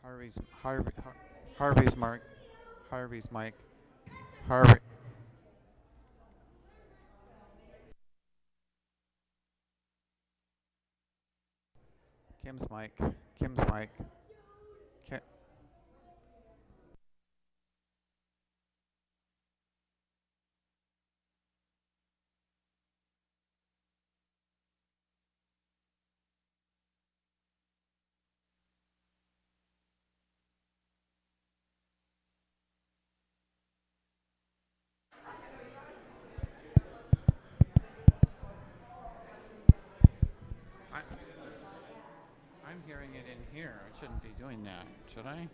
Harvey's Harvey's Mark. Harvey's Mike. Harvey. Kim's Mike. Kim's Mike. Ki- I, I'm hearing it in here. I shouldn't be doing that, should I?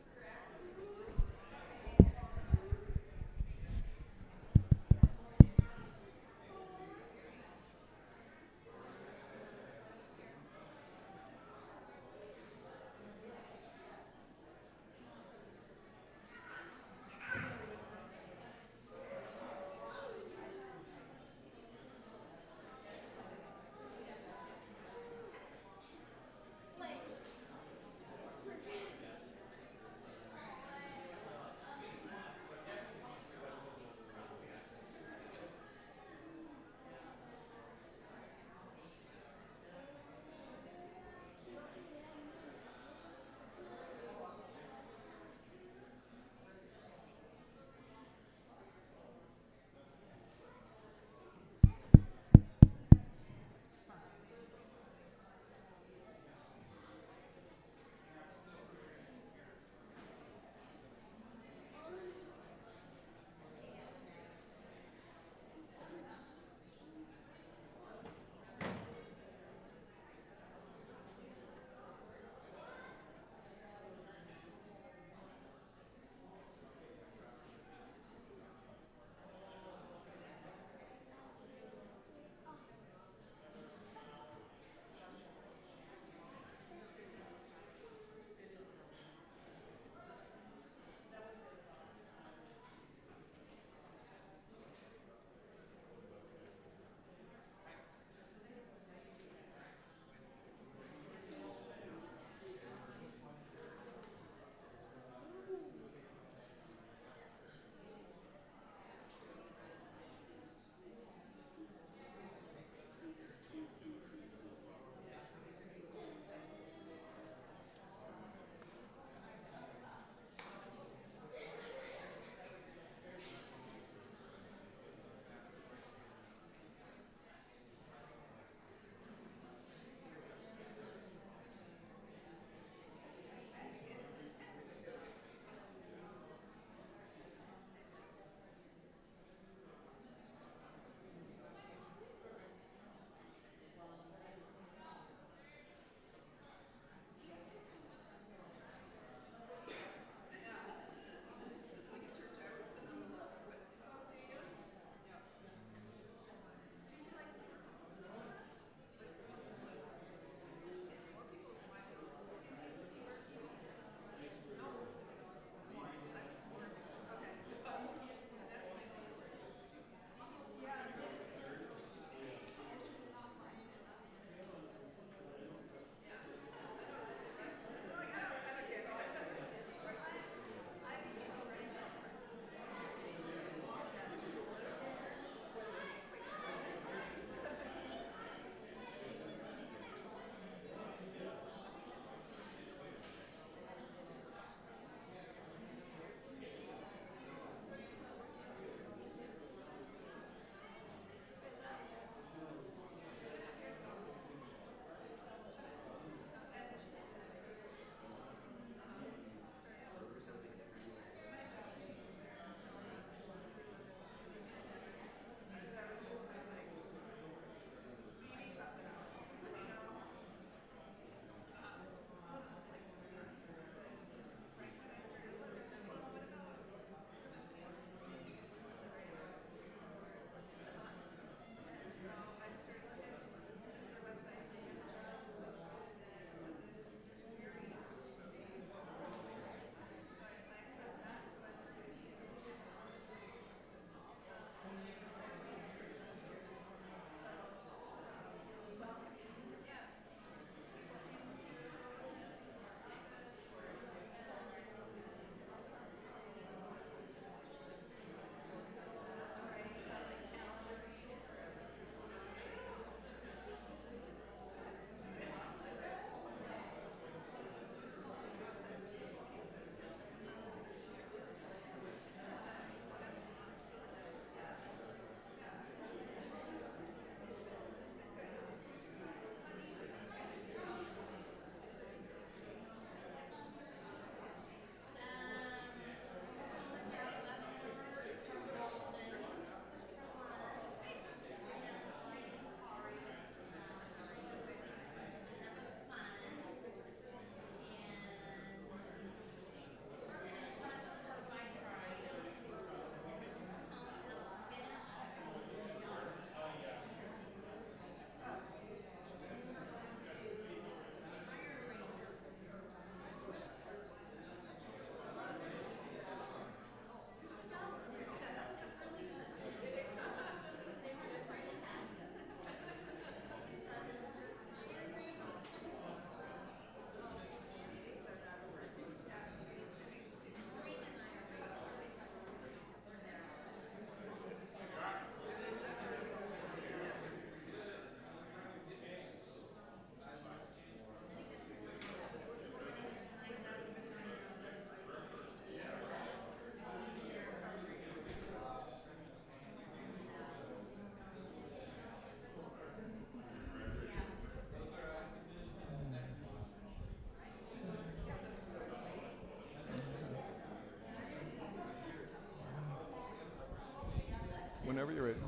Whenever you're ready.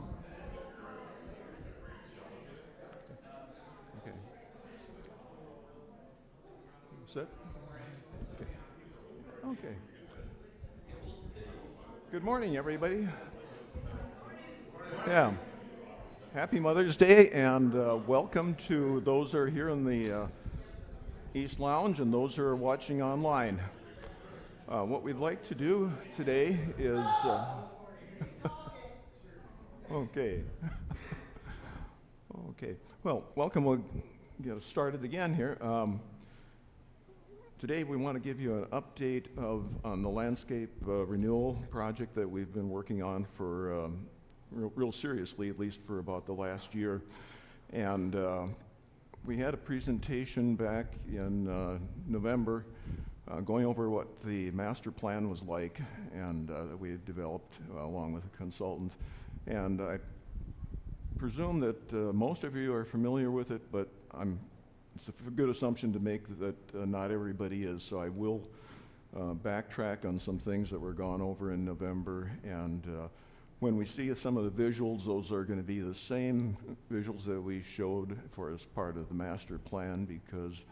Okay. Sit. Okay. Okay. Good morning, everybody. Yeah. Happy Mother's Day, and welcome to those who are here in the East Lounge and those who are watching online. What we'd like to do today is okay. Okay. Well, welcome. We'll get started again here. Today we want to give you an update on the landscape renewal project that we've been working on for real seriously, at least for about the last year. And we had a presentation back in November going over what the master plan was like, and that we had developed along with a consultant. And I presume that most of you are familiar with it, but it's a good assumption to make that not everybody is. So I will backtrack on some things that were gone over in November, and when we see some of the visuals, those are going to be the same visuals that we showed for as part of the master plan, because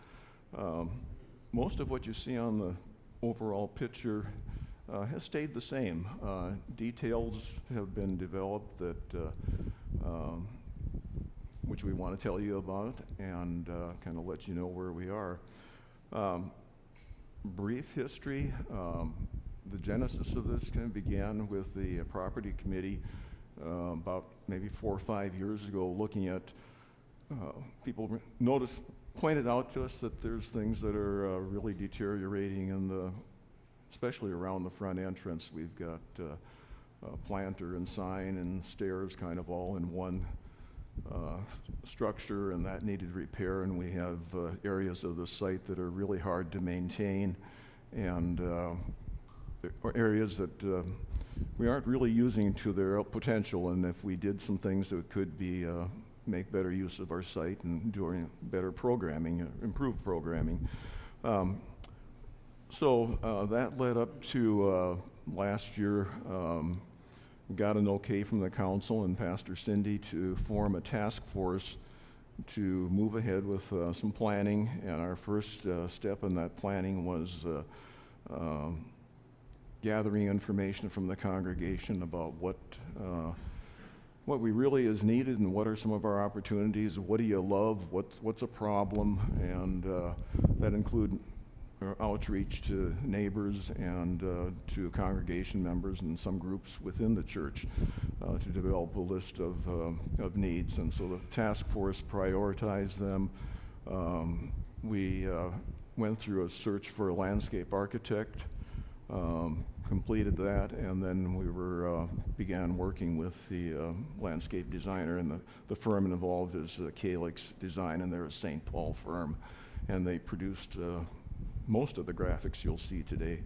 most of what you see on the overall picture has stayed the same. Details have been developed that which we want to tell you about and kind of let you know where we are. Brief history. The genesis of this kind of began with the property committee about maybe 4 or 5 years ago, looking at people pointed out to us that there's things that are really deteriorating especially around the front entrance. We've got planter and sign and stairs kind of all in one structure, and that needed repair, and we have areas of the site that are really hard to maintain, and areas that we aren't really using to their potential, and if we did some things that could be make better use of our site and doing better programming, improved programming. So that led up to last year. Got an okay from the council and Pastor Cindy to form a task force to move ahead with some planning, and our first step in that planning was gathering information from the congregation about what we really is needed and what are some of our opportunities, what do you love, what's a problem, and that include outreach to neighbors and to congregation members and some groups within the church to develop a list of needs. And so the task force prioritized them. We went through a search for a landscape architect, completed that, and then we began working with the landscape designer, and the firm involved is Calyx Design, and they're a St. Paul firm, and they produced most of the graphics you'll see today.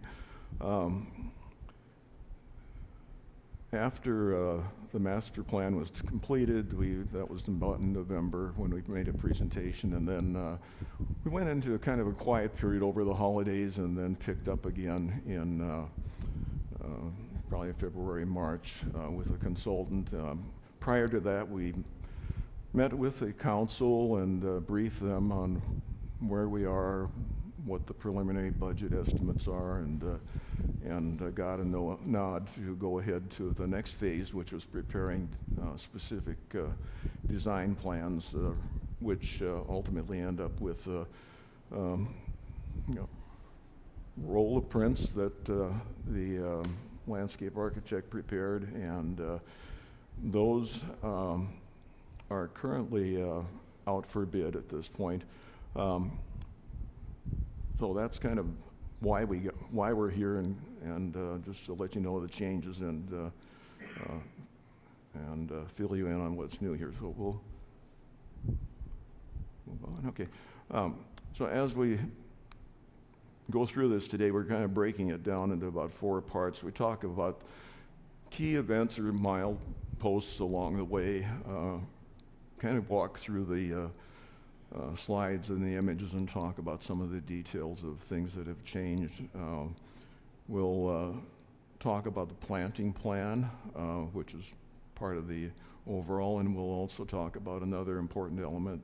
After the master plan was completed, that was about in November when we made a presentation, and then we went into kind of a quiet period over the holidays, and then picked up again in probably February, March with a consultant. Prior to that, we met with the council and briefed them on where we are, what the preliminary budget estimates are, and got a nod to go ahead to the next phase, which was preparing specific design plans, which ultimately end up with roll of prints that the landscape architect prepared, and those are currently out for bid at this point. So that's kind of why we're here, and just to let you know the changes and fill you in on what's new here. So we'll move on. Okay. So as we go through this today, we're kind of breaking it down into about 4 parts. We talk about key events or mileposts along the way, kind of walk through the slides and the images and talk about some of the details of things that have changed. We'll talk about the planting plan, which is part of the overall, and we'll also talk about another important element,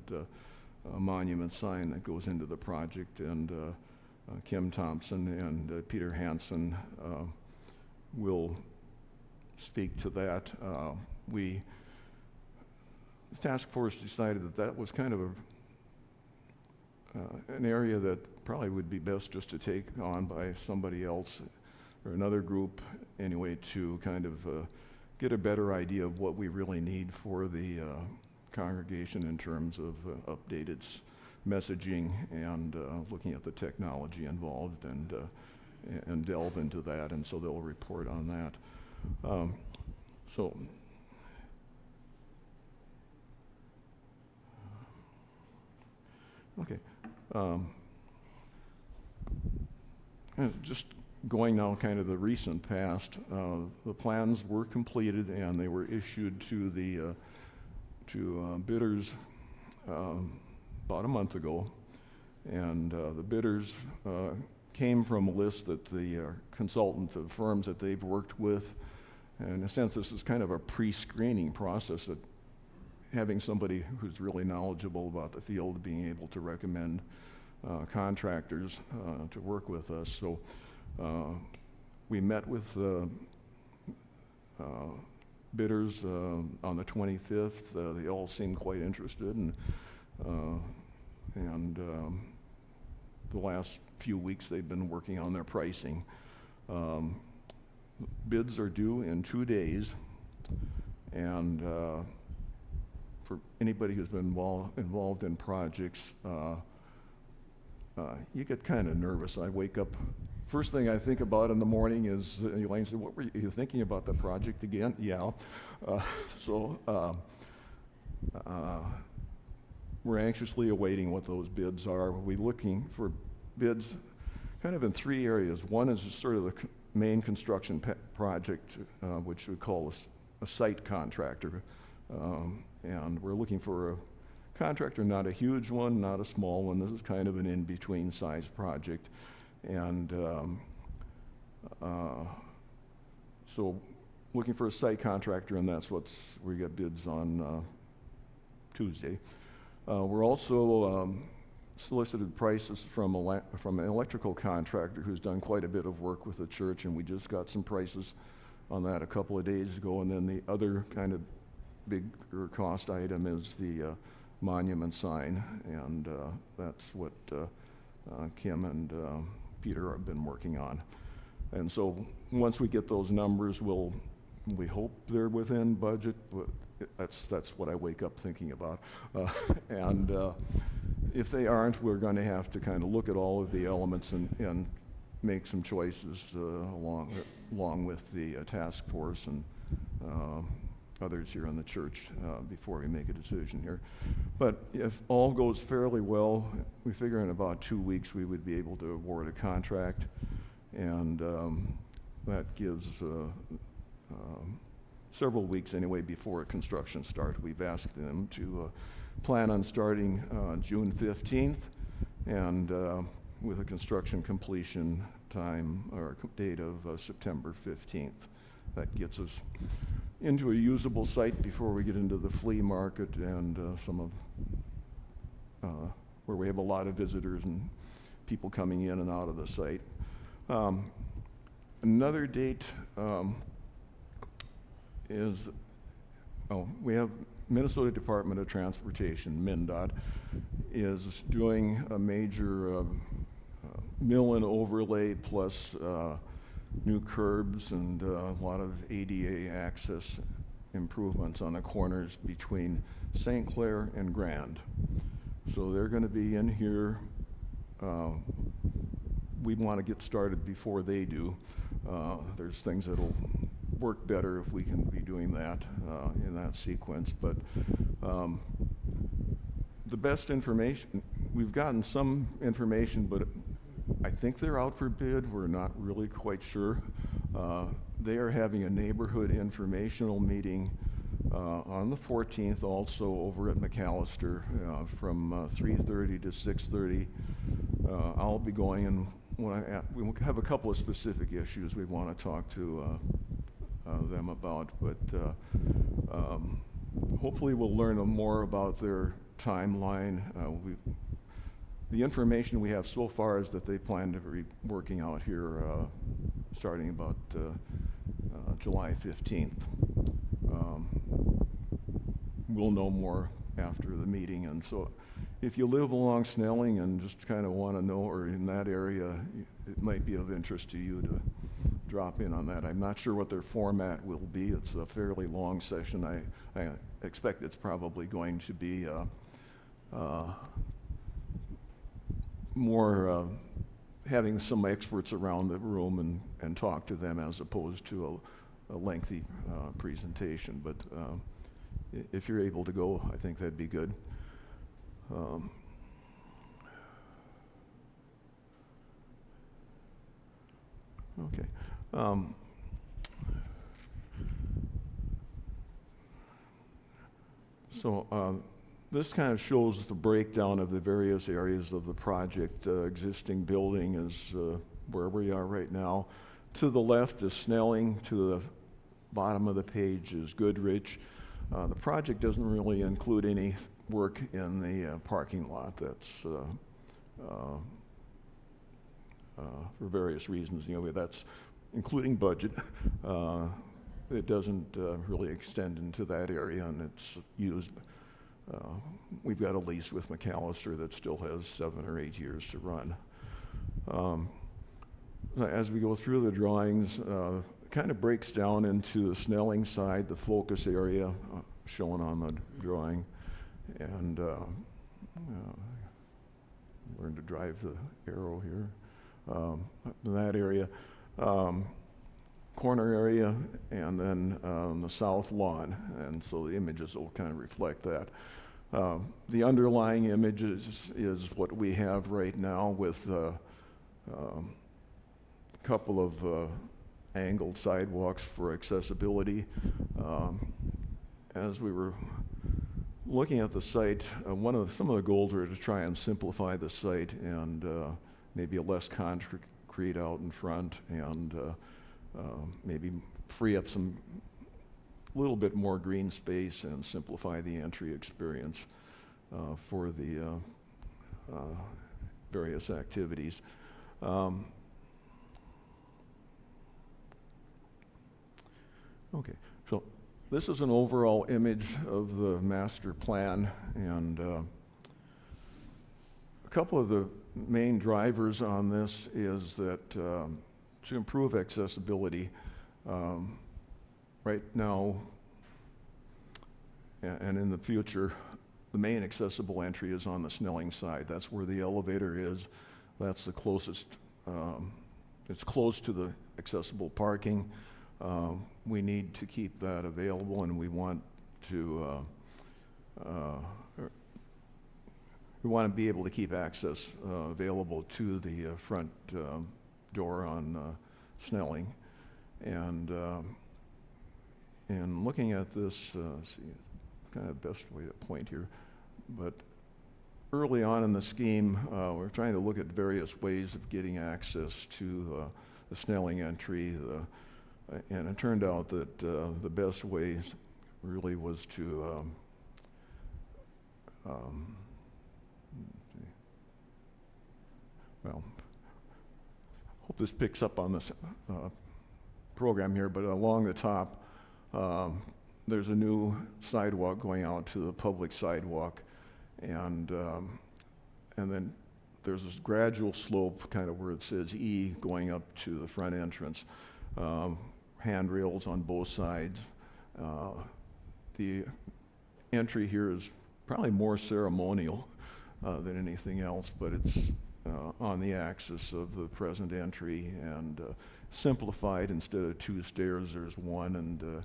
a monument sign that goes into the project, and Kim Thompson and Peter Hansen will speak to that. The task force decided that that was kind of an area that probably would be best just to take on by somebody else or another group anyway, to kind of get a better idea of what we really need for the congregation in terms of updated messaging and looking at the technology involved, and delve into that, and so they'll report on that. Okay. Just going now kind of the recent past, the plans were completed and they were issued to the bidders about a month ago, and the bidders came from a list that the consultant of firms that they've worked with, and in a sense this is kind of a pre-screening process, that having somebody who's really knowledgeable about the field being able to recommend contractors to work with us. So we met with bidders on the 25th. They all seemed quite interested, and the last few weeks they've been working on their pricing. Bids are due in 2 days, and for anybody who's been involved in projects, you get kind of nervous. I wake up, first thing I think about in the morning is, Elaine said, "What were you thinking about the project again?" Yeah. We're anxiously awaiting what those bids are. We're looking for bids kind of in 3 areas. One is sort of the main construction project, which we call a site contractor. And we're looking for a contractor, not a huge one, not a small one. This is kind of an in-between size project. And so looking for a site contractor, and that's we got bids on Tuesday. We're also solicited prices from an electrical contractor who's done quite a bit of work with the church, and we just got some prices on that a couple of days ago. And then the other kind of bigger cost item is the monument sign, and that's what Kim and Peter have been working on. And so once we get those numbers, we hope they're within budget, but that's what I wake up thinking about. And if they aren't, we're going to have to kind of look at all of the elements and make some choices along with the task force and others here in the church before we make a decision here. But if all goes fairly well, we figure in about 2 weeks we would be able to award a contract, and that gives several weeks anyway before construction starts. We've asked them to plan on starting June 15th, and with a construction completion time or date of September 15th. That gets us into a usable site before we get into the flea market and some of where we have a lot of visitors and people coming in and out of the site. Another date is, we have Minnesota Department of Transportation, MnDOT, is doing a major mill and overlay plus new curbs and a lot of ADA access improvements on the corners between St. Clair and Grand. So they're going to be in here. We want to get started before they do. There's things that'll work better if we can be doing that in that sequence. But the best information, we've gotten some information, but I think they're out for bid. We're not really quite sure. They are having a neighborhood informational meeting on the 14th, also over at McAllister, from 3:30 to 6:30. I'll be going, and we have a couple of specific issues we want to talk to them about, but hopefully we'll learn more about their timeline. The information we have so far is that they plan to be working out here starting about July 15th. We'll know more after the meeting, and so if you live along Snelling and just kind of want to know, or in that area, it might be of interest to you to drop in on that. I'm not sure what their format will be. It's a fairly long session. I expect it's probably going to be more having some experts around the room and talk to them as opposed to a lengthy presentation. But if you're able to go, I think that'd be good. Okay. This kind of shows the breakdown of the various areas of the project. Existing building is where we are right now. To the left is Snelling. To the bottom of the page is Goodrich. The project doesn't really include any work in the parking lot. That's for various reasons. You know, that's including budget. It doesn't really extend into that area, and it's used. We've got a lease with McAllister that still has 7 or 8 years to run. As we go through the drawings, it kind of breaks down into the Snelling side, the focus area shown on the drawing, and learn to drive the arrow here. In that area, corner area, and then the south lawn, and so the images will kind of reflect that. The underlying image is what we have right now with a couple of angled sidewalks for accessibility. As we were looking at the site, some of the goals are to try and simplify the site and maybe a less concrete out in front, and maybe free up some little bit more green space and simplify the entry experience for the various activities. Okay, so this is an overall image of the master plan, and a couple of the main drivers on this is that to improve accessibility, right now and in the future, the main accessible entry is on the Snelling side. That's where the elevator is. That's the closest, it's close to the accessible parking. We need to keep that available, and we want to be able to keep access available to the front door on Snelling. And looking at this, see, kind of the best way to point here, but early on in the scheme, we're trying to look at various ways of getting access to the Snelling entry, and it turned out that the best way really was to well, hope this picks up on this program here, but along the top, there's a new sidewalk going out to the public sidewalk, and then there's this gradual slope, kind of where it says E, going up to the front entrance. Handrails on both sides. The entry here is probably more ceremonial than anything else, but it's on the axis of the present entry, and simplified. Instead of 2 stairs, there's 1, and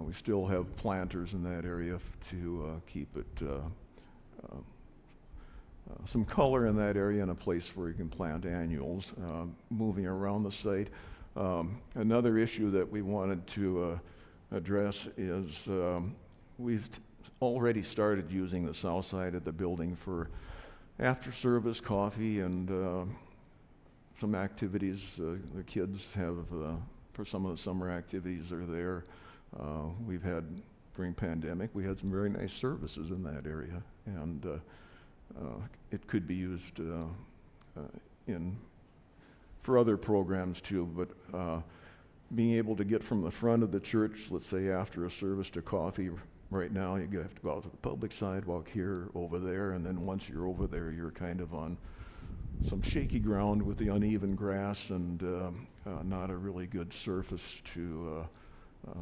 we still have planters in that area to keep it some color in that area, and a place where you can plant annuals moving around the site. Another issue that we wanted to address is we've already started using the south side of the building for after-service coffee and some activities. The kids have for some of the summer activities are there. We've had, during pandemic, we had some very nice services in that area, and it could be used for other programs too, but being able to get from the front of the church, let's say after a service, to coffee, right now you have to go out to the public sidewalk here, over there, and then once you're over there, you're kind of on some shaky ground with the uneven grass and not a really good surface to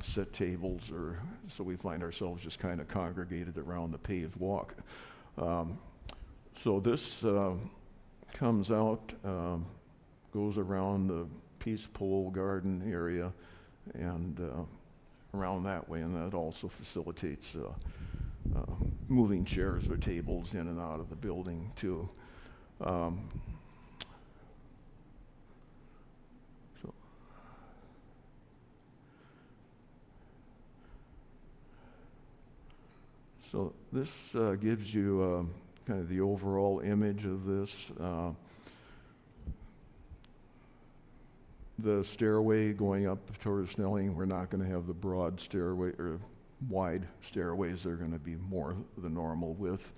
set tables, or so we find ourselves just kind of congregated around the paved walk. So this comes out, goes around the Peace Pole Garden area and around that way, and that also facilitates moving chairs or tables in and out of the building too. So this gives you kind of the overall image of this. The stairway going up towards Snelling, we're not going to have the broad stairway or wide stairways. They're going to be more the normal width,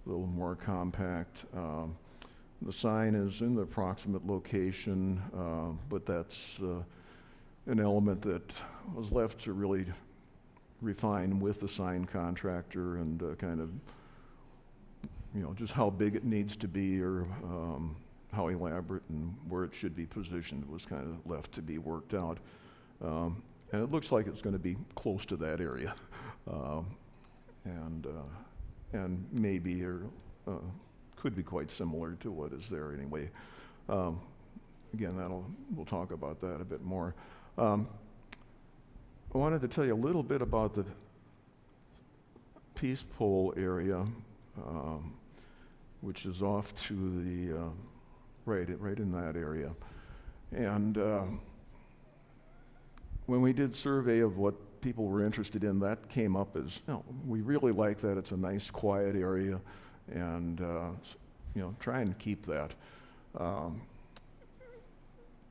a little more compact. The sign is in the approximate location, but that's an element that was left to really refine with the sign contractor, and kind of, just how big it needs to be, or how elaborate and where it should be positioned was kind of left to be worked out. And it looks like it's going to be close to that area, and maybe, or could be quite similar to what is there anyway. Again, we'll talk about that a bit more. I wanted to tell you a little bit about the Peace Pole area, which is off to the right in that area. And when we did survey of what people were interested in, that came up as, we really like that. It's a nice, quiet area, and try and keep that.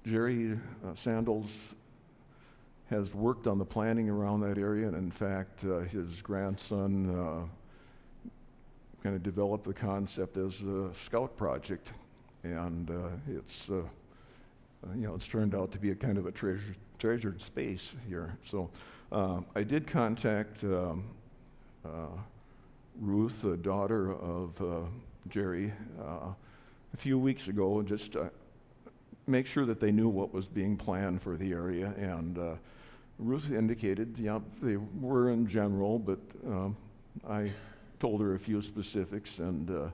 Jerry Sandals has worked on the planning around that area, and in fact, his grandson kind of developed the concept as a scout project, and it's turned out to be a kind of a treasured space here. So I did contact Ruth, the daughter of Jerry, a few weeks ago, and just make sure that they knew what was being planned for the area. And Ruth indicated, they were in general, but I told her a few specifics, and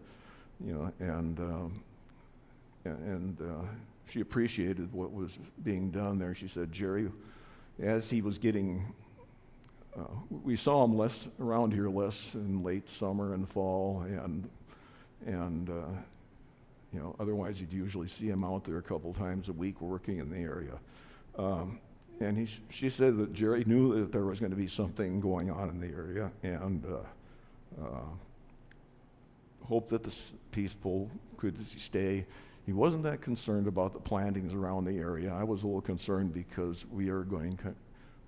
she appreciated what was being done there. She said, Jerry, as he was getting, we saw him around here less in late summer and fall, and otherwise you'd usually see him out there a couple times a week working in the area. And she said that Jerry knew that there was going to be something going on in the area, and hoped that the Peace Pole could stay. He wasn't that concerned about the plantings around the area. I was a little concerned because we are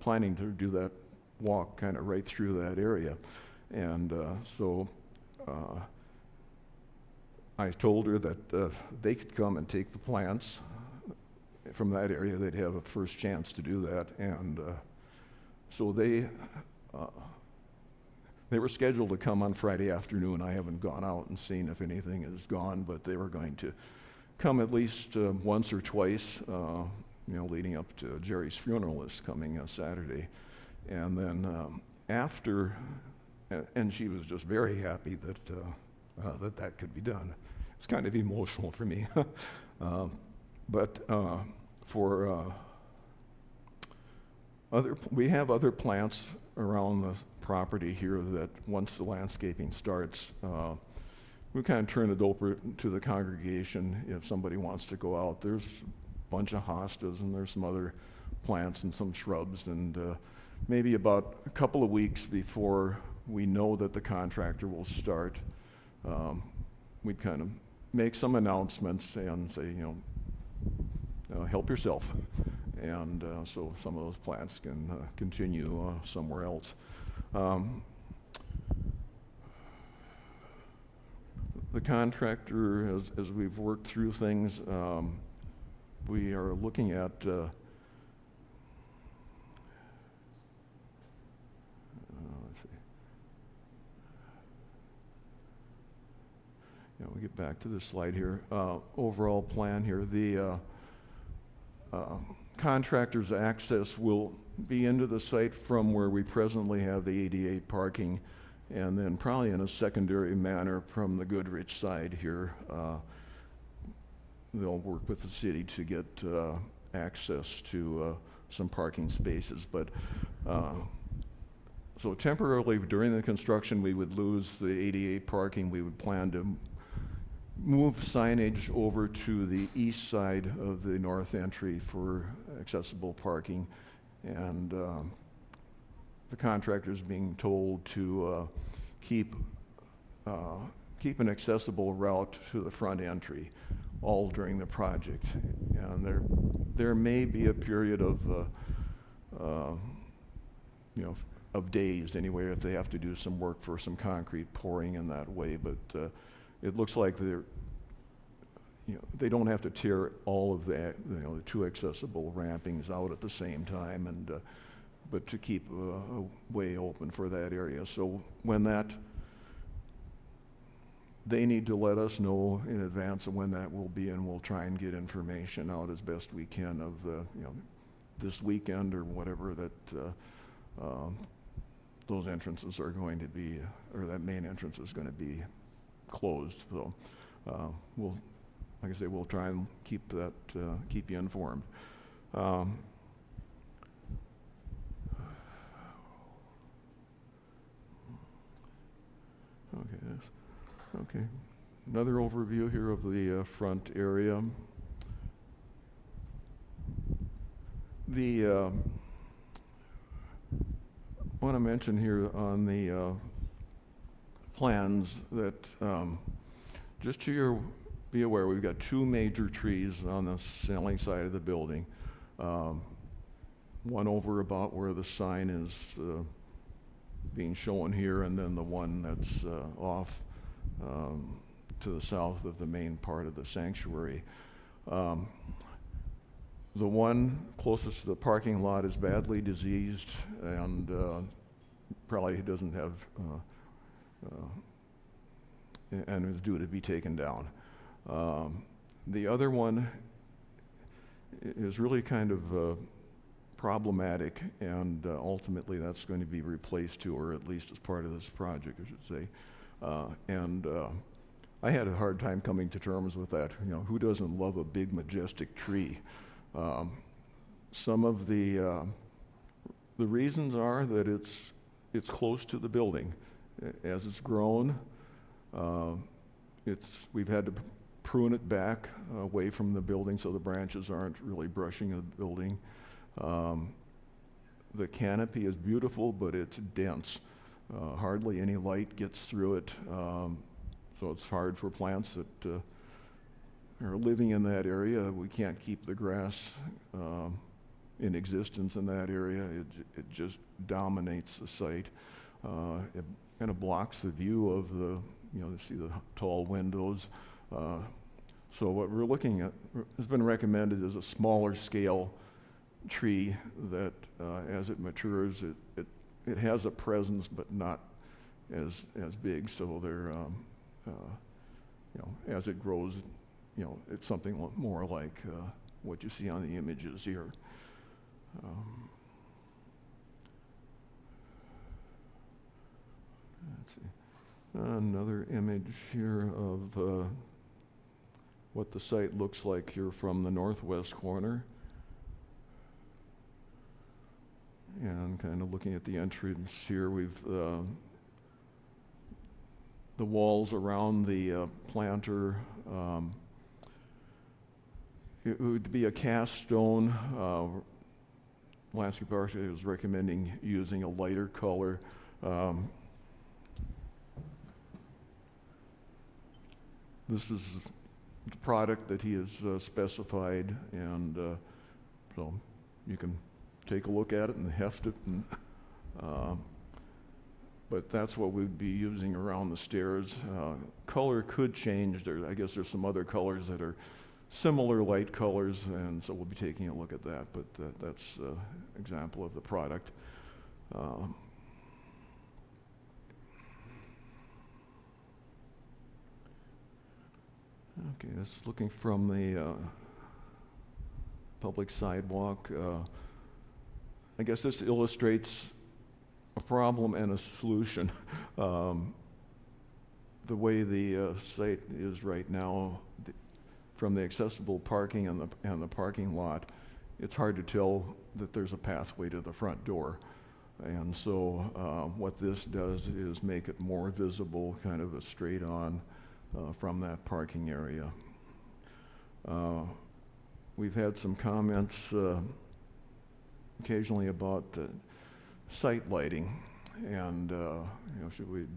planning to do that walk kind of right through that area. And so I told her that they could come and take the plants from that area. They'd have a first chance to do that. And so they were scheduled to come on Friday afternoon. I haven't gone out and seen if anything is gone, but they were going to come at least once or twice, leading up to Jerry's funeral is coming Saturday. And then after, and she was just very happy that that could be done. It's kind of emotional for me. But for we have other plants around the property here that once the landscaping starts, we kind of turn it over to the congregation if somebody wants to go out. There's a bunch of hostas, and there's some other plants and some shrubs, and maybe about a couple of weeks before we know that the contractor will start, we'd kind of make some announcements and say, help yourself. and so some of those plants can continue somewhere else. The contractor, as we've worked through things, we are looking at let's see. Yeah, we'll get back to this slide here. Overall plan here. The contractor's access will be into the site from where we presently have the ADA parking, and then probably in a secondary manner from the Goodrich side here. They'll work with the city to get access to some parking spaces. But so temporarily during the construction, we would lose the ADA parking. We would plan to move signage over to the east side of the north entry for accessible parking, and the contractor's being told to keep an accessible route to the front entry all during the project. And there may be a period of of days anyway if they have to do some work for some concrete pouring in that way, but it looks like they don't have to tear all of the two accessible rampings out at the same time, and but to keep a way open for that area. So when they need to let us know in advance of when that will be, and we'll try and get information out as best we can of this weekend or whatever that those entrances are going to be, or that main entrance is going to be closed. So we'll, like I say, we'll try and keep you informed. Okay. Another overview here of the front area. I want to mention here on the plans that just to be aware, we've got two major trees on the ceiling side of the building. One over about where the sign is being shown here, and then the one that's off to the south of the main part of the sanctuary. The one closest to the parking lot is badly diseased and probably doesn't have, and is due to be taken down. The other one is really kind of problematic, and ultimately that's going to be replaced too, or at least as part of this project, I should say. I had a hard time coming to terms with that. Who doesn't love a big, majestic tree? Some of the reasons are that it's close to the building. As it's grown, we've had to prune it back away from the building so the branches aren't really brushing the building. The canopy is beautiful, but it's dense. Hardly any light gets through it, so it's hard for plants that are living in that area. We can't keep the grass in existence in that area. It just dominates the site. It kind of blocks the view of you see the tall windows. So what we're looking at has been recommended as a smaller scale tree that as it matures, it has a presence, but not as big. So they're, as it grows, it's something more like what you see on the images here. Let's see. Another image here of what the site looks like here from the northwest corner. And kind of looking at the entrance here, we've the walls around the planter. It would be a cast stone. Landscape architect is recommending using a lighter color. This is the product that he has specified, and so you can take a look at it and heft it. And, but that's what we'd be using around the stairs. Color could change. I guess there's some other colors that are similar light colors, and so we'll be taking a look at that, but that's an example of the product. Okay, this is looking from the public sidewalk. I guess this illustrates a problem and a solution. The way the site is right now, from the accessible parking and the parking lot, it's hard to tell that there's a pathway to the front door. And so what this does is make it more visible, kind of a straight on from that parking area. We've had some comments occasionally about site lighting, and should we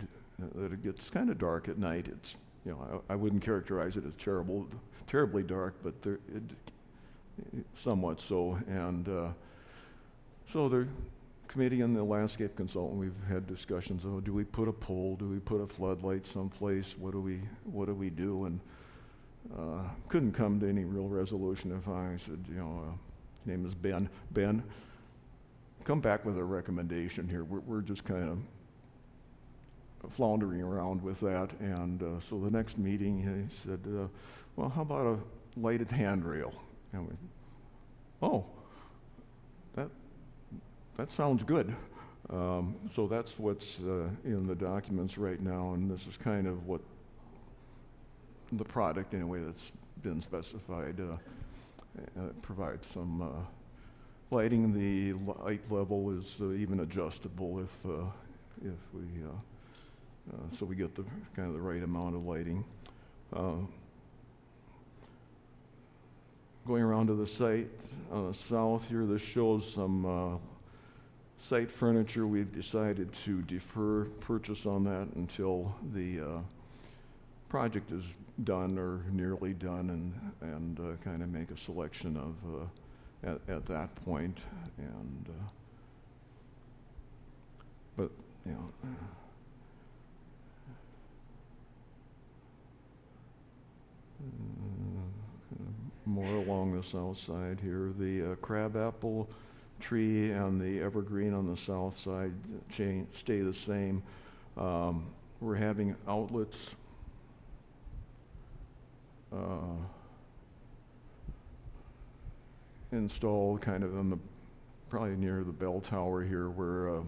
that it gets kind of dark at night. It's I wouldn't characterize it as terribly dark, but somewhat so. And so the committee and the landscape consultant, we've had discussions of, do we put a pole, do we put a floodlight someplace, what do we do? And couldn't come to any real resolution. If I said, his name is Ben, come back with a recommendation here. We're just kind of floundering around with that. And so the next meeting, he said, well, how about a lighted handrail? And we, oh, that sounds good. So that's what's in the documents right now, and this is kind of what the product, anyway, that's been specified. Provides some lighting. The light level is even adjustable if we so we get the kind of the right amount of lighting. Going around to the site on the south here, this shows some site furniture. We've decided to defer purchase on that until the project is done or nearly done, and kind of make a selection of at that point. And but more along the south side here, the crabapple tree and the evergreen on the south side stay the same. We're having outlets installed kind of probably near the bell tower here, where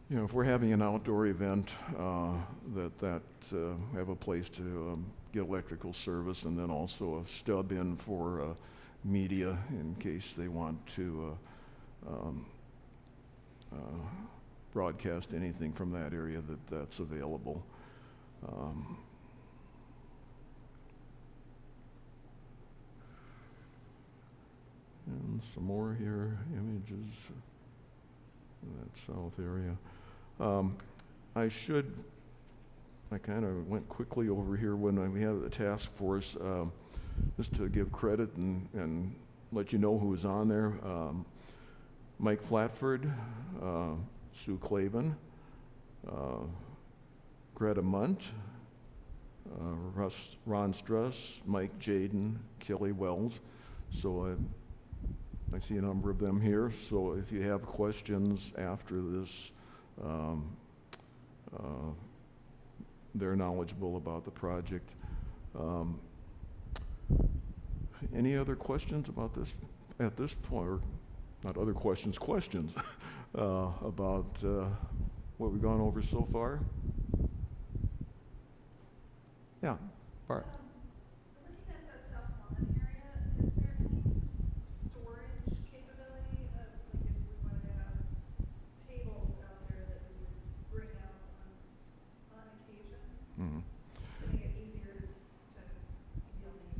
if we're having an outdoor event, that have a place to get electrical service, and then also a stub in for media in case they want to broadcast anything from that area, that's available. And some more here, images in that south area. I kind of went quickly over here when we had the task force, just to give credit and let you know who was on there. Mike Flatford, Sue Clavin, Greta Munt, Ron Struss, Mike Jaden, Kelly Wells. So I see a number of them here. So if you have questions after this, they're knowledgeable about the project. Any other questions about this at this point? Or not other questions, about what we've gone over so far? Yeah, Bart. Looking at the South Lawn area, is there any storage capability of, like, if we wanted to have tables out there that we would bring out on occasion Mm-hmm. to make it easier to be able to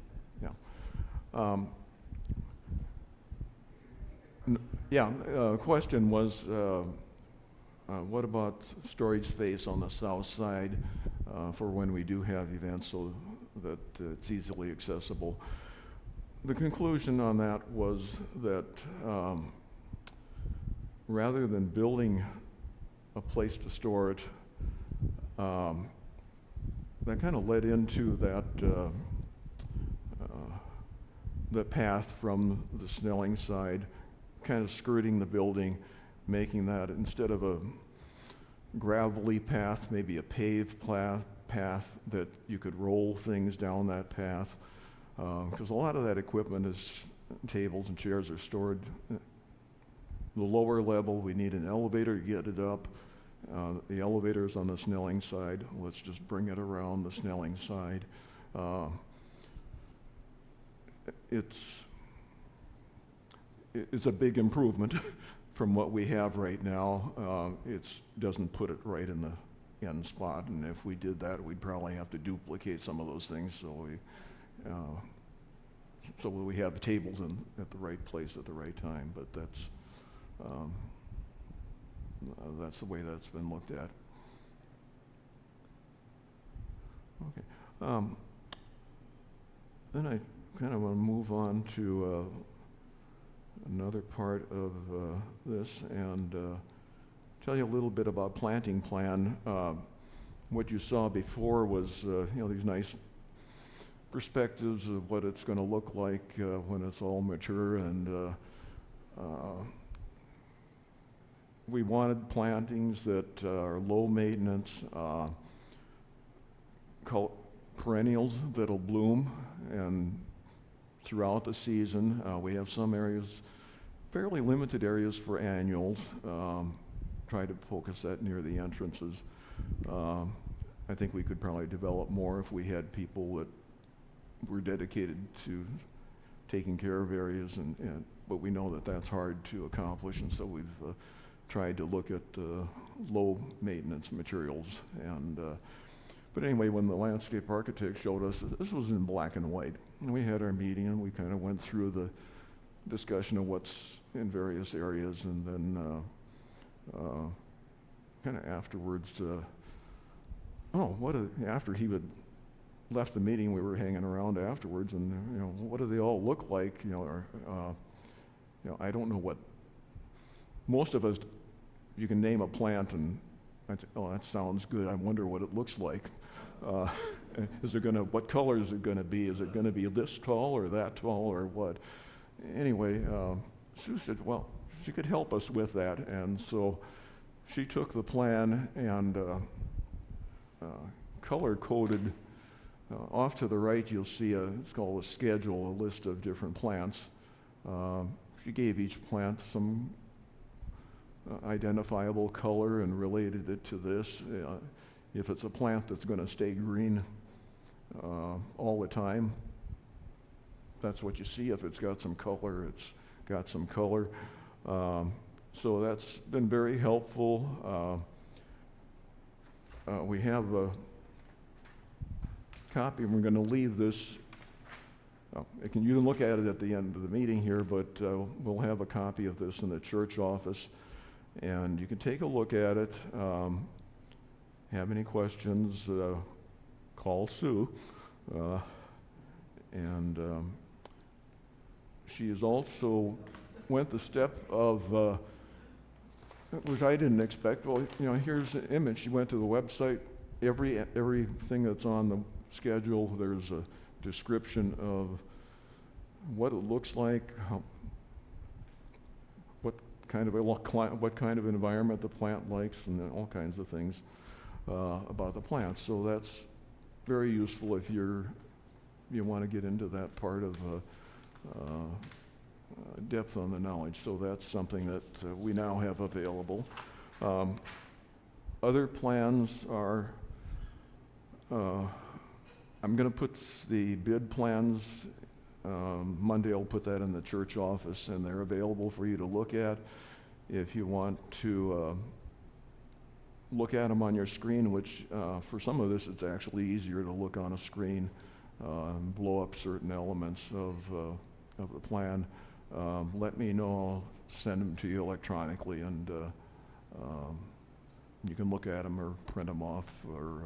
use it? Question was, what about storage space on the south side for when we do have events, so that it's easily accessible? the conclusion on that was that rather than building a place to store it, that kind of led into the path from the Snelling side, kind of skirting the building, making that instead of a gravelly path, maybe a paved path that you could roll things down that path, because a lot of that equipment is tables and chairs are stored. The lower level, we need an elevator to get it up. The elevator is on the Snelling side. Let's just bring it around the Snelling side. It's a big improvement from what we have right now. It doesn't put it right in the end spot, and if we did that, we'd probably have to duplicate some of those things, so we have the tables at the right place at the right time. But that's the way that's been looked at. Okay. Then I kind of want to move on to another part of this and tell you a little bit about planting plan. What you saw before was these nice perspectives of what it's going to look like when it's all mature, and we wanted plantings that are low maintenance, perennials that'll bloom and throughout the season. We have some areas, fairly limited areas for annuals. Try to focus that near the entrances. I think we could probably develop more if we had people that were dedicated to taking care of areas, but we know that that's hard to accomplish, and so we've tried to look at low maintenance materials. But anyway, when the landscape architect showed us, this was in black and white. And we had our meeting and we kind of went through the discussion of what's in various areas, and then kind of afterwards, after he had left the meeting, we were hanging around afterwards, and what do they all look like? I don't know what. Most of us, you can name a plant and I'd say, oh, that sounds good. I wonder what it looks like. What color is it going to be? Is it going to be this tall or that tall or what? Anyway, Sue said, well, she could help us with that. And so she took the plan and color-coded. Off to the right, you'll see it's called a schedule, a list of different plants. She gave each plant some identifiable color and related it to this. If it's a plant that's going to stay green all the time, that's what you see. If it's got some color, it's got some color. So that's been very helpful. We have a copy, and we're going to leave this. You can look at it at the end of the meeting here, but we'll have a copy of this in the church office, and you can take a look at it. Have any questions, call Sue. She has also went the step of, which I didn't expect. Well, here's an image. She went to the website. Everything that's on the schedule, there's a description of what it looks like, what kind of environment the plant likes, and all kinds of things about the plant. So that's very useful if you want to get into that part of depth on the knowledge. So that's something that we now have available. Other plans are, I'm going to put the bid plans, Monday I'll put that in the church office, and they're available for you to look at. If you want to look at them on your screen, which for some of this it's actually easier to look on a screen, blow up certain elements of the plan, let me know. I'll send them to you electronically, and you can look at them or print them off, or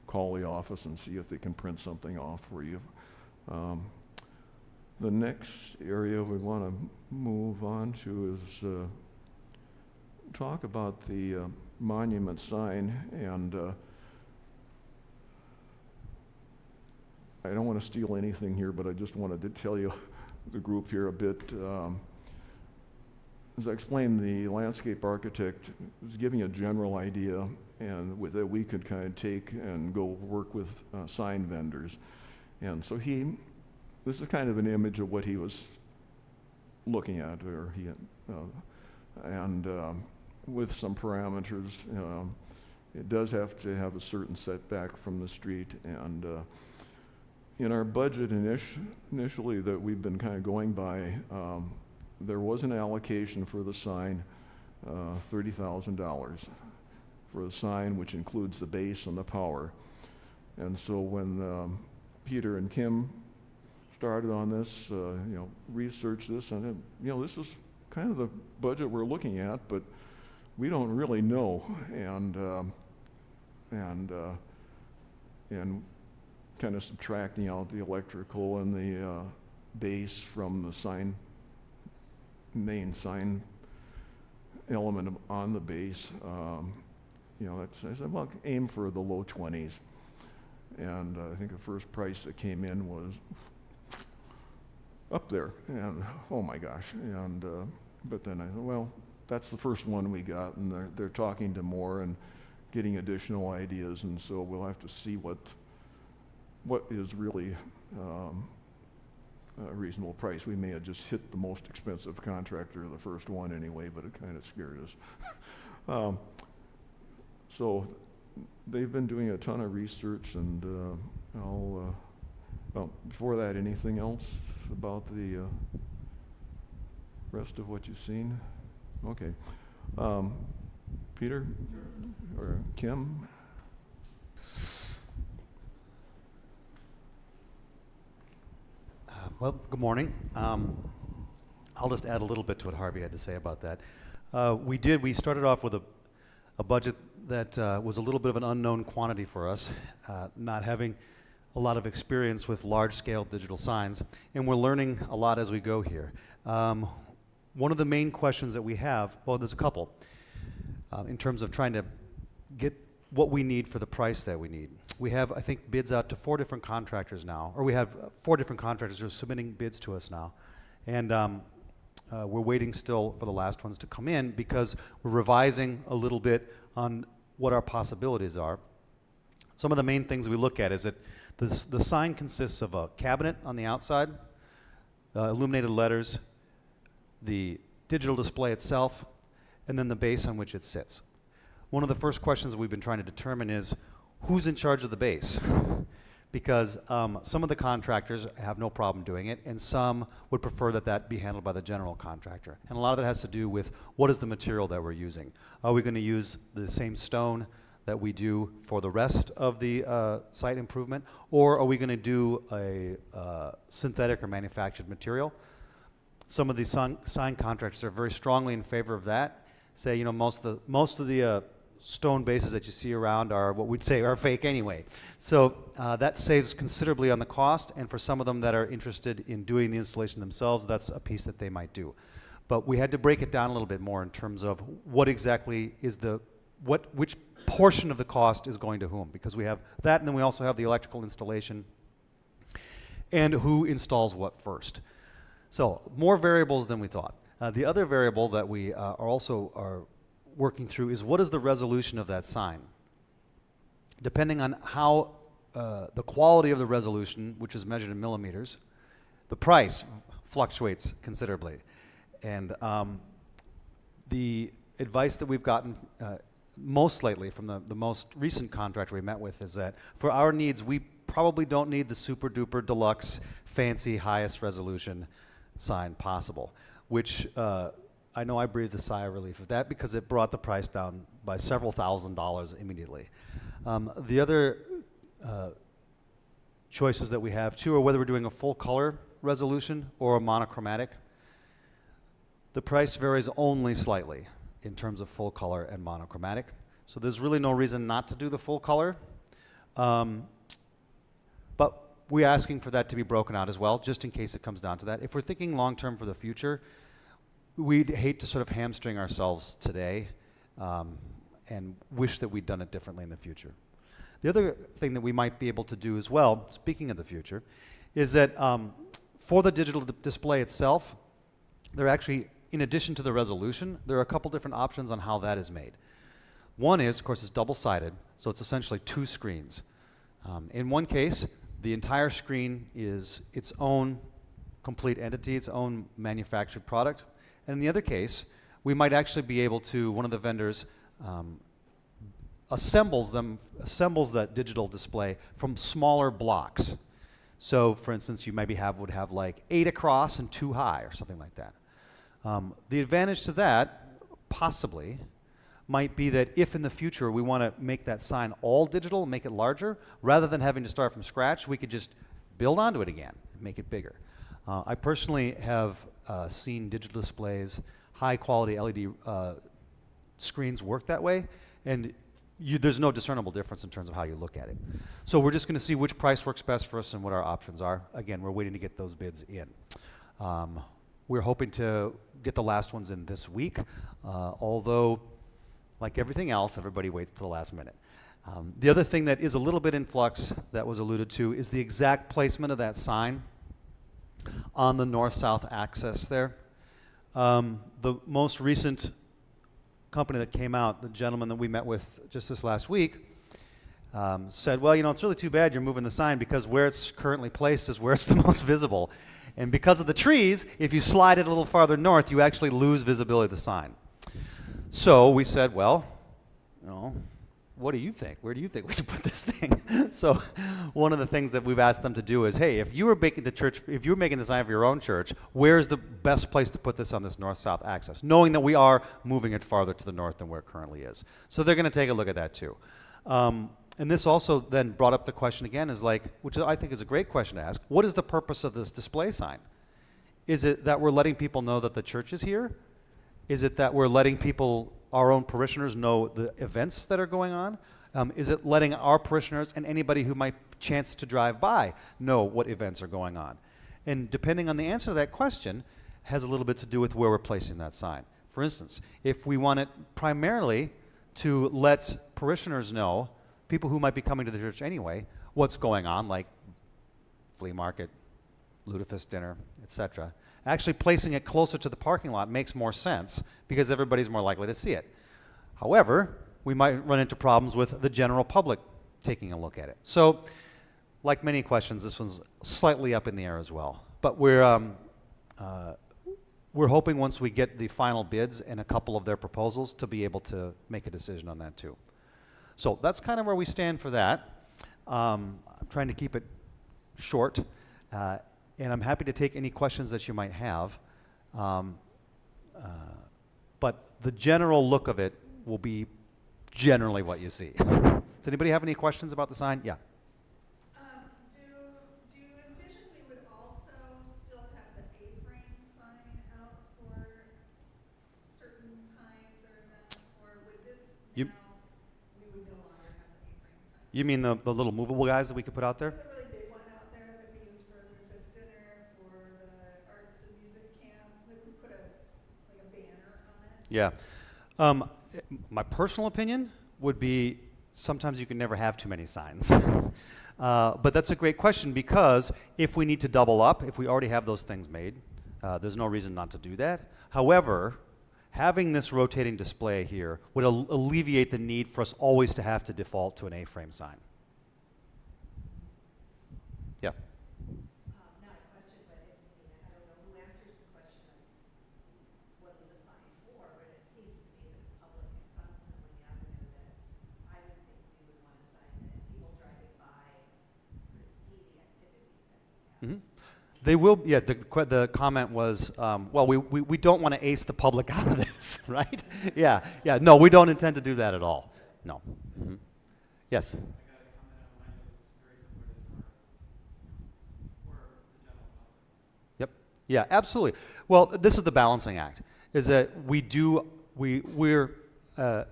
call the office and see if they can print something off for you. The next area we want to move on to is talk about the monument sign, and I don't want to steal anything here, but I just wanted to tell you, the group here, a bit. As I explained, the landscape architect was giving a general idea, and that we could kind of take and go work with sign vendors. And so this is kind of an image of what he was looking at, or with some parameters. It does have to have a certain setback from the street, and in our budget initially that we've been kind of going by, there was an allocation for the sign, $30,000 for the sign, which includes the base and the power. And so when Peter and Kim started on this, researched this, and this is kind of the budget we're looking at, but we don't really know, and kind of subtracting out the electrical and the base from the main sign element on the base. I said, well, aim for the low 20s. And I think the first price that came in was up there, and oh my gosh. And but then I thought, well, that's the first one we got, and they're talking to more and getting additional ideas, and so we'll have to see what is really a reasonable price. We may have just hit the most expensive contractor the first one anyway, but it kind of scared us. So they've been doing a ton of research, and before that, anything else about the rest of what you've seen? Okay. Peter or Kim? Well, good morning. I'll just add a little bit to what Harvey had to say about that. We started off with a budget that was a little bit of an unknown quantity for us, not having a lot of experience with large-scale digital signs, and we're learning a lot as we go here. One of the main questions that we have, well, there's a couple, in terms of trying to get what we need for the price that we need. We have, I think, bids out to 4 different contractors now, or we have 4 different contractors who are submitting bids to us now. And we're waiting still for the last ones to come in because we're revising a little bit on what our possibilities are. Some of the main things we look at is that the sign consists of a cabinet on the outside, illuminated letters, the digital display itself, and then the base on which it sits. One of the first questions we've been trying to determine is who's in charge of the base? Because some of the contractors have no problem doing it, and some would prefer that be handled by the general contractor. And a lot of that has to do with what is the material that we're using. Are we going to use the same stone that we do for the rest of the site improvement, or are we going to do a synthetic or manufactured material? Some of the sign contractors are very strongly in favor of that. Say, most of the stone bases that you see around are what we'd say are fake anyway. So that saves considerably on the cost, and for some of them that are interested in doing the installation themselves, that's a piece that they might do. But we had to break it down a little bit more in terms of what exactly is which portion of the cost is going to whom, because we have that, and then we also have the electrical installation and who installs what first. So more variables than we thought. The other variable that we are working through is what is the resolution of that sign. Depending on how the quality of the resolution, which is measured in millimeters, the price fluctuates considerably. And the advice that we've gotten most lately from the most recent contractor we met with is that for our needs, we probably don't need the super duper deluxe, fancy, highest resolution sign possible, which I know I breathed a sigh of relief of that because it brought the price down by several $1,000s immediately. The other choices that we have too are whether we're doing a full color resolution or a monochromatic. The price varies only slightly in terms of full color and monochromatic. So there's really no reason not to do the full color. But we're asking for that to be broken out as well, just in case it comes down to that. If we're thinking long-term for the future, we'd hate to sort of hamstring ourselves today and wish that we'd done it differently in the future. The other thing that we might be able to do as well, speaking of the future, is that for the digital display itself, there are actually, in addition to the resolution, there are a couple different options on how that is made. One is, of course, it's double-sided, so it's essentially 2 screens. In one case, the entire screen is its own complete entity, its own manufactured product. And in the other case, we might actually be able to, one of the vendors assembles that digital display from smaller blocks. So, for instance, you maybe would have like 8 across and 2 high or something like that. The advantage to that, possibly, might be that if in the future we want to make that sign all digital, make it larger, rather than having to start from scratch, we could just build onto it again and make it bigger. I personally have seen digital displays, high quality LED screens work that way, and there's no discernible difference in terms of how you look at it. So we're just going to see which price works best for us and what our options are. Again, we're waiting to get those bids in. We're hoping to get the last ones in this week, although, like everything else, everybody waits till the last minute. The other thing that is a little bit in flux that was alluded to is the exact placement of that sign on the north-south axis there. The most recent company that came out, the gentleman that we met with just this last week, said, well, you know, it's really too bad you're moving the sign because where it's currently placed is where it's the most visible. And because of the trees, if you slide it a little farther north, you actually lose visibility of the sign. So we said, well, you know, what do you think? Where do you think we should put this thing? So one of the things that we've asked them to do is, hey, if you were making the sign for your own church, where's the best place to put this on this north-south axis? Knowing that we are moving it farther to the north than where it currently is. So they're going to take a look at that too. And this also then brought up the question again, is like, which I think is a great question to ask, what is the purpose of this display sign? Is it that we're letting people know that the church is here? Is it that we're letting people, our own parishioners, know the events that are going on? Is it letting our parishioners and anybody who might chance to drive by know what events are going on? And depending on the answer to that question has a little bit to do with where we're placing that sign. For instance, if we want it primarily to let parishioners know, people who might be coming to the church anyway, what's going on, like flea market, lutefisk dinner, etc. Actually placing it closer to the parking lot makes more sense because everybody's more likely to see it. However, we might run into problems with the general public taking a look at it. So, like many questions, this one's slightly up in the air as well. But we're hoping once we get the final bids and a couple of their proposals to be able to make a decision on that too. So that's kind of where we stand for that. I'm trying to keep it short. And I'm happy to take any questions that you might have. But the general look of it will be generally what you see. Does anybody have any questions about the sign? Yeah. Do you envision we would also still have the A-frame sign out for certain times or events, or would this now we would no longer have the A-frame sign? You mean the little movable guys that we could put out there? There's a really big one out there that we use for Lutefisk dinner, for the arts and music camp. That we put a banner on it. Yeah. My personal opinion would be sometimes you can never have too many signs. But that's a great question because if we need to double up, if we already have those things made, there's no reason not to do that. However, having this rotating display here would alleviate the need for us always to have to default to an A-frame sign. Yeah. Not a question, but I don't know who answers the question of what is the sign for, but it seems to me that the public, it's on Assembly Avenue, that I would think we would want a sign that people driving by could see the activities that we have. Mm-hmm. They will, yeah, the comment was, well, we don't want to ace the public out of this, right? Yeah, no, we don't intend to do that at all. No. Mm-hmm. Yes? I got a comment on mine that was very similar to yours for the general public. Yep. Yeah, absolutely. Well, this is the balancing act, is that we're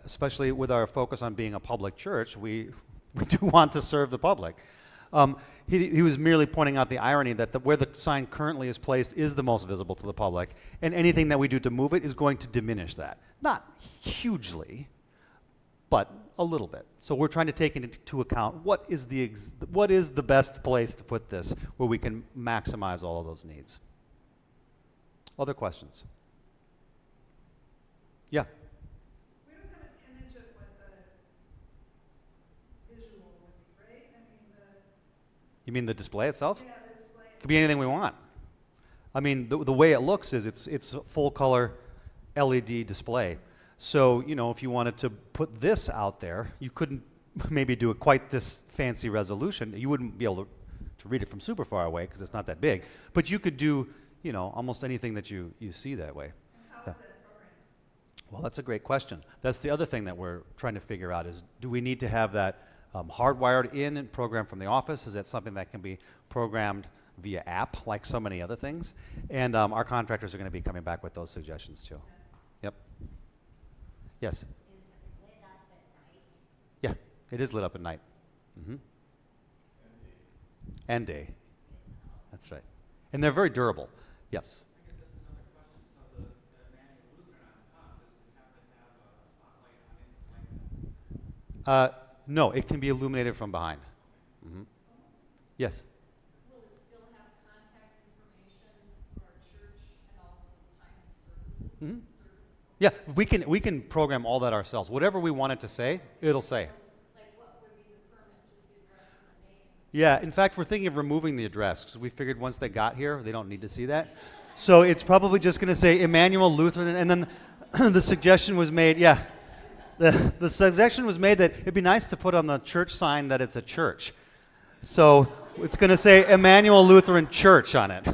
especially with our focus on being a public church, we do want to serve the public. he was merely pointing out the irony that where the sign currently is placed is the most visible to the public, and anything that we do to move it is going to diminish that. Not hugely, but a little bit. So we're trying to take into account what is the best place to put this where we can maximize all of those needs. Other questions? Yeah. We don't have an image of what the visual would be, right? I mean, You mean the display itself? yeah, the display. Could be anything we want. I mean, the way it looks is it's a full color LED display. So, you know, if you wanted to put this out there, you couldn't maybe do it quite this fancy resolution. You wouldn't be able to read it from super far away because it's not that big. But you could do, you know, almost anything that you see that way. And how is that programmed? Well, that's a great question. That's the other thing that we're trying to figure out is, do we need to have that hardwired in and programmed from the office? Is that something that can be programmed via app like so many other things? And our contractors are going to be coming back with those suggestions too. Yep. Yes? Is it lit up at night? Yeah, it is lit up at night. Mm-hmm. And day. That's right. And they're very durable. Yes? I guess that's another question. So the Immanuel Lutheran on top, does it have to have a spotlight on it like that? No, it can be illuminated from behind. Mm-hmm. Yes? Will it still have contact information for our church and also times of services? Mm-hmm. Yeah, we can program all that ourselves. Whatever we want it to say, it'll say. Like what would be the permit, just the address and the name? Yeah, in fact, we're thinking of removing the address because we figured once they got here, they don't need to see that. So it's probably just going to say Immanuel Lutheran, and then the suggestion was made, yeah, the suggestion was made that it'd be nice to put on the church sign that it's a church. So it's going to say Immanuel Lutheran Church on it.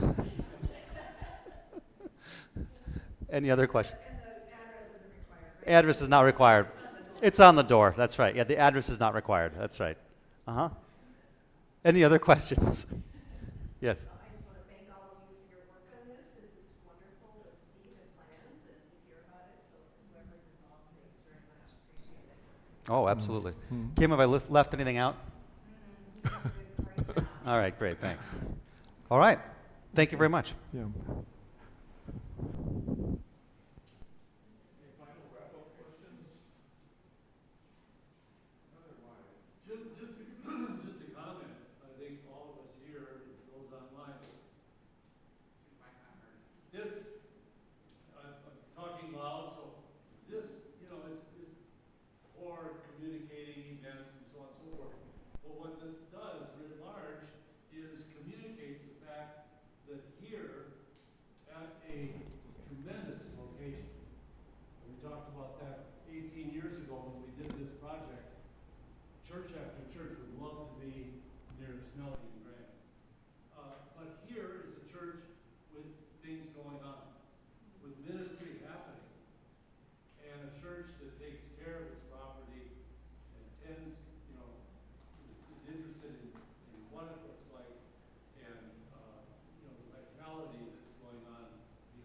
Any other questions? And the address isn't required, right? Address is not required. It's on the door. That's right. Yeah, the address is not required. That's right. Uh-huh. Any other questions? Yes. I just want to thank all of you for your work on this. This is wonderful to see the plans and to hear about it. So whoever's involved, thanks very much. Appreciate it. Oh, absolutely. Kim, have I left anything out? Good right now. All right, great. Thanks. All right. Thank you very much. Yeah. Just a comment. I think all of us here, it goes online. This, I'm talking loud, so this, you know, is for communicating events and so on and so forth. But what this does, writ large, is communicates the fact that here, at a tremendous location, and we talked about that 18 years ago when we did this project, church after church would love to be near Snelling and Grant. But here is a church with things going on, with ministry happening, and a church that takes care of its property and tends, you know, is interested in what it looks like and, you know, the vitality that's going on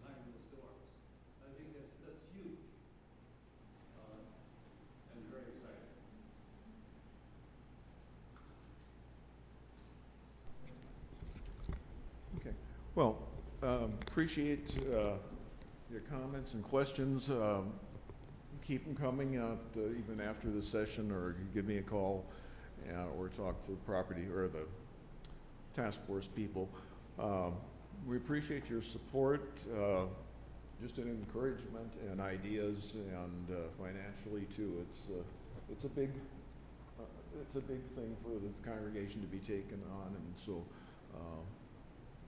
behind those doors. I think that's huge and very exciting. Okay. Well, appreciate your comments and questions. Keep them coming out even after the session, or give me a call or talk to the property or the task force people. We appreciate your support, just an encouragement and ideas, and financially too. It's a big thing for the congregation to be taken on, and so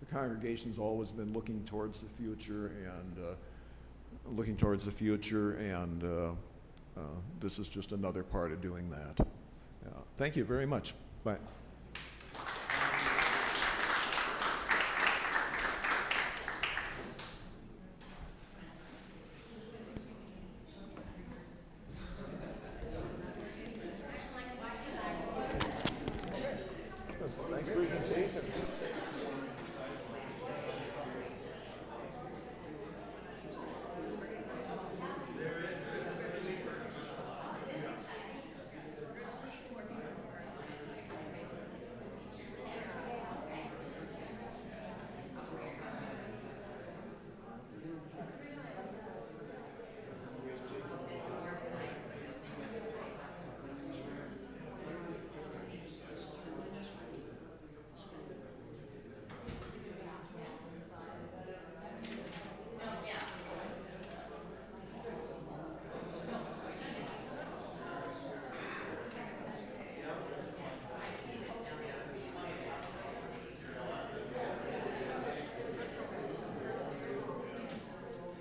the congregation's always been looking towards the future and this is just another part of doing that. Thank you very much. Bye. Nice presentation.